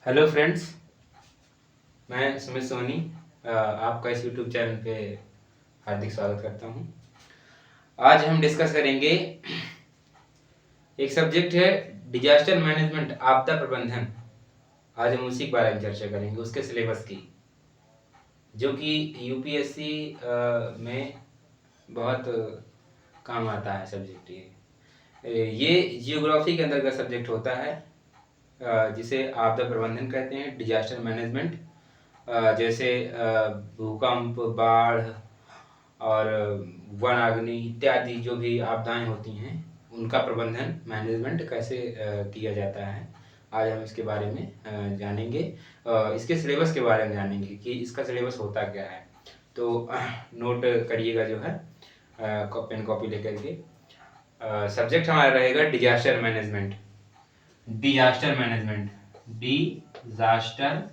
Hello friends, मैं सुमित सोनी आपका इस यूट्यूब चैनल पे हार्दिक स्वागत करता हूँ। आज हम डिस्कस करेंगे एक सब्जेक्ट है डिजास्टर मैनेजमेंट, आपदा प्रबंधन। आज हम उसी के बारे में चर्चा करेंगे, उसके सिलेबस की, जो कि यूपीएससी में बहुत काम आता है सब्जेक्ट। ये जियोग्राफी के अंतर्गत सब्जेक्ट होता है, जिसे आपदा प्रबंधन कहते हैं, डिजास्टर मैनेजमेंट। जैसे भूकंप, बाढ़ और वनाग्नि इत्यादि जो भी आपदाएं होती हैं, उनका प्रबंधन, मैनेजमेंट कैसे किया जाता है, आज हम इसके बारे में जानेंगे। इसके सिलेबस के बारे में जानेंगे कि इसका सिलेबस होता क्या है। तो नोट करिएगा, जो है पेन कॉपी लेकर के। सब्जेक्ट हमारा रहेगा disaster management. Disaster management, disaster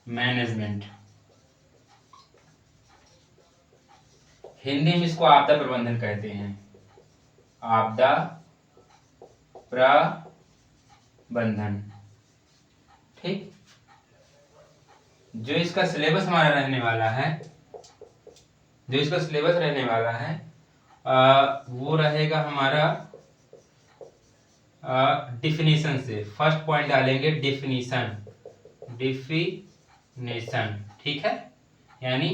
management, Hindi में इसको आपदा प्रबंधन कहते हैं। आपदा प्रबंधन, ठीक। जो इसका सिलेबस हमारा रहने वाला है, वो रहेगा हमारा डिफिनीशन से। फर्स्ट पॉइंट डालेंगे डिफिनीशन, ठीक है, यानी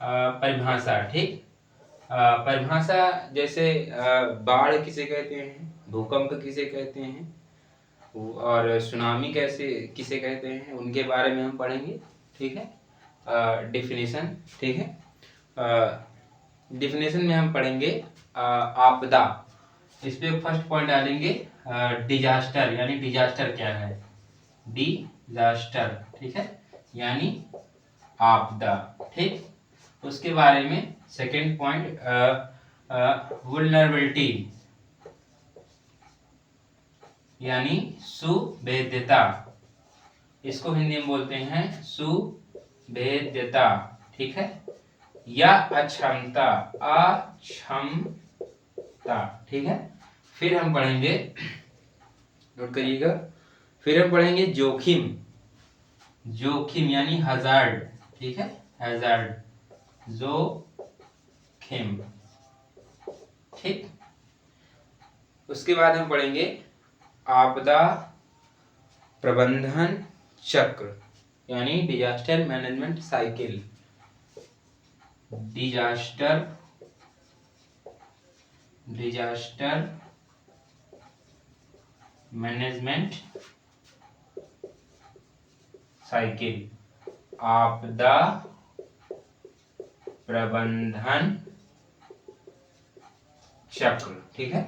परिभाषा, ठीक। परिभाषा जैसे बाढ़ किसे कहते हैं, भूकंप किसे कहते हैं, और सुनामी किसे कहते हैं, उनके बारे में हम पढ़ेंगे, ठीक है। डिफिनीशन, ठीक है। डिफिनीशन में हम पढ़ेंगे आपदा। इस पे फर्स्ट पॉइंट डालेंगे डिजास्टर, यानी डिजास्टर क्या है, डिजास्टर, ठीक है, यानी आपदा, ठीक। उसके बारे में सेकेंड पॉइंट वुल्नरेबिलिटी, यानी सुभेद्यता। इसको हिंदी में बोलते हैं सुभेद्यता, ठीक है, या अक्षमता, ठीक है। फिर हम पढ़ेंगे, नोट करिएगा, फिर हम पढ़ेंगे जोखिम, यानी हजार्ड, ठीक है, हजार्ड, जोखिम, ठीक। उसके बाद हम पढ़ेंगे आपदा प्रबंधन चक्र, यानी disaster management cycle, disaster management cycle, आपदा प्रबंधन चक्र, ठीक है।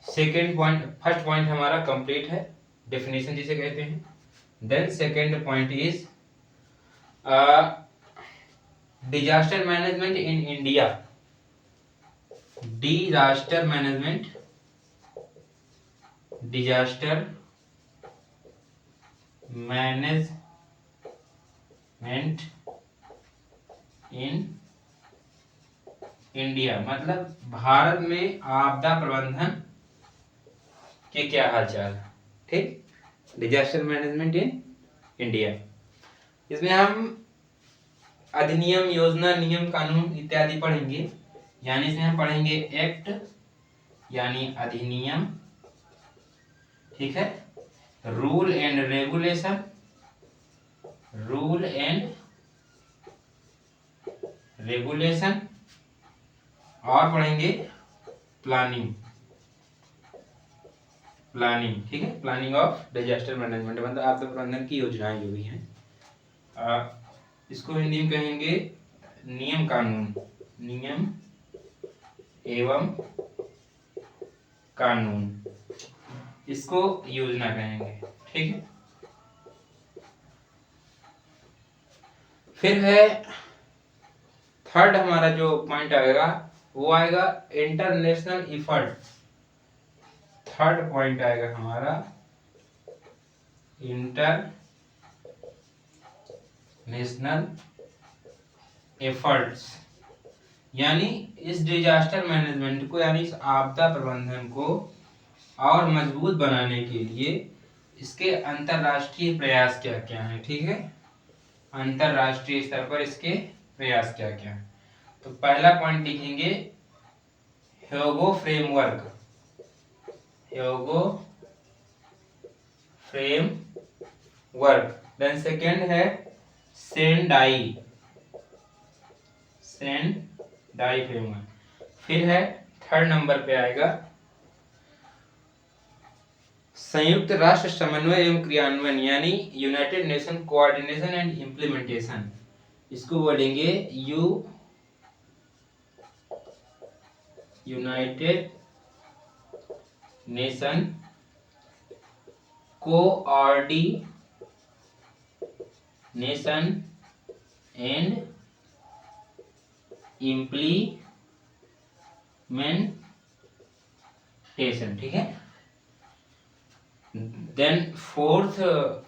सेकेंड पॉइंट, फर्स्ट पॉइंट हमारा कंप्लीट है, डेफिनेशन जिसे कहते हैं। Then second point is disaster management in India, disaster management in India, मतलब भारत में आपदा प्रबंधन के क्या हालचाल, ठीक। डिजास्टर मैनेजमेंट इन इंडिया, इसमें हम अधिनियम, योजना, नियम, कानून इत्यादि पढ़ेंगे। यानी इसमें हम पढ़ेंगे एक्ट, यानी अधिनियम, ठीक है, रूल एंड रेगुलेशन, और पढ़ेंगे प्लानिंग, ठीक है, प्लानिंग ऑफ डिजास्टर मैनेजमेंट, मतलब आपदा प्रबंधन की योजनाएं जो भी हैं। इसको हिंदी में कहेंगे नियम कानून, नियम एवं कानून, इसको योजना कहेंगे, ठीक है। फिर है थर्ड, हमारा जो पॉइंट आएगा वो आएगा इंटरनेशनल इफर्ट। थर्ड पॉइंट आएगा हमारा इंटरनेशनल एफर्ट्स, यानी इस डिजास्टर मैनेजमेंट को, यानी इस आपदा प्रबंधन को और मजबूत बनाने के लिए इसके अंतरराष्ट्रीय प्रयास क्या क्या हैं, ठीक है, अंतरराष्ट्रीय स्तर पर इसके प्रयास क्या क्या हैं। तो पहला पॉइंट लिखेंगे Hyogo framework, Hyogo framework. Then second है सेंडाई, सेंडाई फ्रेमवर्क। फिर है थर्ड नंबर पे आएगा संयुक्त राष्ट्र समन्वय एवं क्रियान्वयन, यानी United nation coordination and implementation, इसको बोलेंगे United nation coordination and implementation, ठीक है। देन फोर्थ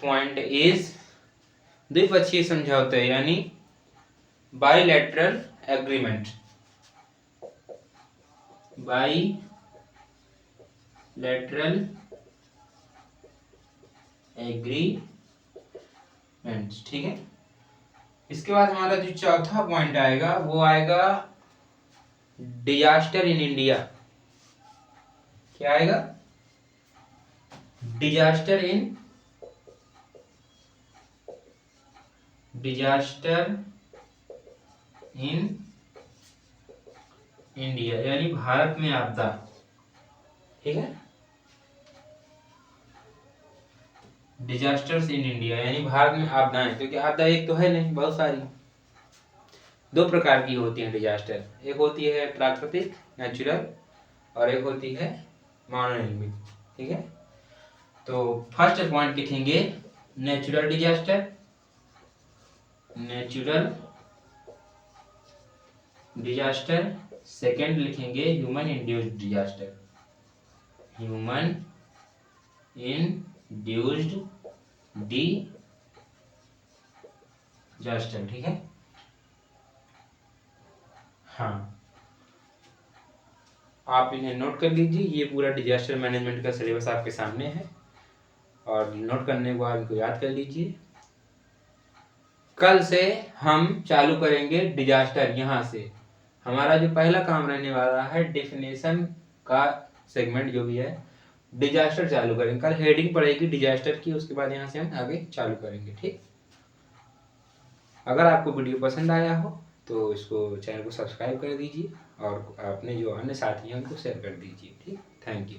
पॉइंट इज द्विपक्षीय समझौते, यानी बाइलैटरल एग्रीमेंट, बाइलैटरल एग्रीमेंट, ठीक है। इसके बाद हमारा जो चौथा पॉइंट आएगा वो आएगा डिजास्टर इन इंडिया। क्या आएगा? डिजास्टर इन इंडिया, यानी भारत में आपदा, ठीक है। डिजास्टर्स इन इंडिया यानी भारत में आपदाएं, क्योंकि आपदा एक तो है नहीं, बहुत सारी, दो प्रकार की होती है डिजास्टर। एक होती है प्राकृतिक नेचुरल और एक होती है मानव निर्मित, ठीक है। तो फर्स्ट पॉइंट लिखेंगे natural disaster, natural disaster. Second लिखेंगे human induced disaster, human induced disaster, ठीक है। हाँ, आप इन्हें नोट कर लीजिए। ये पूरा डिजास्टर मैनेजमेंट का सिलेबस आपके सामने है और नोट करने के बाद इनको याद कर लीजिए। कल से हम चालू करेंगे डिजास्टर। यहाँ से हमारा जो पहला काम रहने वाला है डेफिनेशन का सेगमेंट जो भी है, डिजास्टर चालू करेंगे। कल हेडिंग पड़ेगी डिजास्टर की, उसके बाद यहाँ से हम आगे चालू करेंगे, ठीक। अगर आपको वीडियो पसंद आया हो तो इसको चैनल को सब्सक्राइब कर दीजिए और अपने जो अन्य साथी हैं उनको शेयर कर दीजिए, ठीक। Thank you.